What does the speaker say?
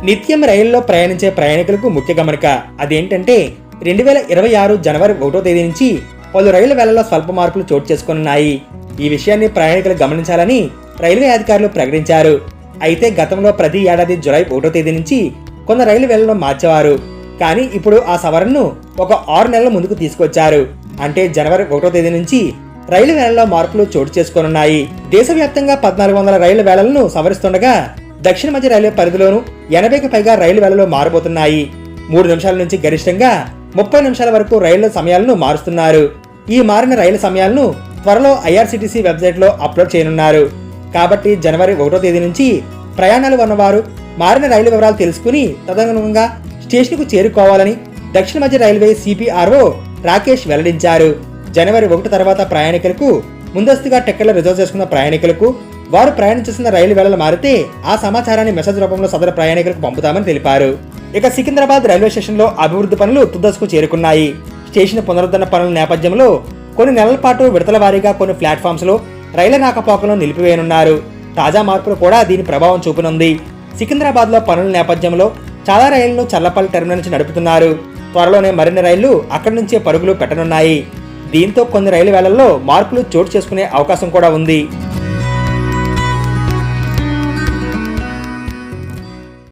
నిత్యం రైల్లో ప్రయాణించే ప్రయాణికులకు ముఖ్య గమనిక. అదేంటంటే 2026 జనవరి 1వ తేదీ నుంచి పలు రైలు వేళల్లో స్వల్ప మార్పులు చోటు చేసుకున్నాయి. ఈ విషయాన్ని ప్రయాణికులు గమనించాలని రైల్వే అధికారులు ప్రకటించారు. అయితే గతంలో ప్రతి ఏడాది జూలై 1వ తేదీ నుంచి కొన్ని రైలు వేళలను మార్చేవారు. కానీ ఇప్పుడు ఆ సవరణను ఒక 6 నెలల ముందుకు తీసుకొచ్చారు. అంటే జనవరి 1వ తేదీ నుంచి రైలు వేళల్లో మార్పులు చోటు చేసుకోనున్నాయి. దేశవ్యాప్తంగా 1400 రైలు వేళలను సవరిస్తుండగా దక్షిణ మధ్య రైల్వే పరిధిలోనూ 80కి పైగా రైలు వేళలు మారబోతున్నాయి. 3 నిమిషాల నుంచి గరిష్టంగా 30 నిమిషాల వరకు రైళ్ల సమయాలను మారుస్తున్నారు. ఈ మారిన రైలు సమయాలను త్వరలో ఐఆర్సీటీసీ వెబ్సైట్లో అప్లోడ్ చేయనున్నారు. కాబట్టి జనవరి 1వ తేదీ నుంచి ప్రయాణాలు ఉన్నవారు మారిన రైలు వివరాలు తెలుసుకుని తదనుగుణంగా స్టేషన్కు చేరుకోవాలని దక్షిణ మధ్య రైల్వే సిపిఆర్ఓ రాకేష్ వెల్లడించారు. జనవరి 1 తర్వాత ప్రయాణికులకు ముందస్తుగా టికెట్లు రిజర్వ్ చేసుకున్న ప్రయాణికులకు వారు ప్రయాణించిన రైలు వేళలు మారితే ఆ సమాచారాన్ని మెసేజ్ రూపంలో సదరు ప్రయాణికులకు పంపుతామని తెలిపారు. ఇక సికింద్రాబాద్ రైల్వే స్టేషన్లో అభివృద్ధి పనులు తుదశకు చేరుకున్నాయి. స్టేషన్ పునరుద్ధరణ పనుల నేపథ్యంలో కొన్ని నెలల పాటు విడతల వారీగా కొన్ని ప్లాట్ఫామ్స్ లో రైళ్ల రాకపోకలను నిలిపివేయనున్నారు. తాజా మార్పులు కూడా దీని ప్రభావం చూపనుంది. సికింద్రాబాద్ లో పనుల నేపథ్యంలో చాలా రైళ్లను చల్లపల్లి టెర్మినల్ నుంచి నడుపుతున్నారు. త్వరలోనే మరిన్ని రైళ్లు అక్కడి నుంచే పరుగులు పెట్టనున్నాయి. దీంతో కొన్ని రైలు వేళల్లో మార్పులు చోటు చేసుకునే అవకాశం కూడా ఉంది.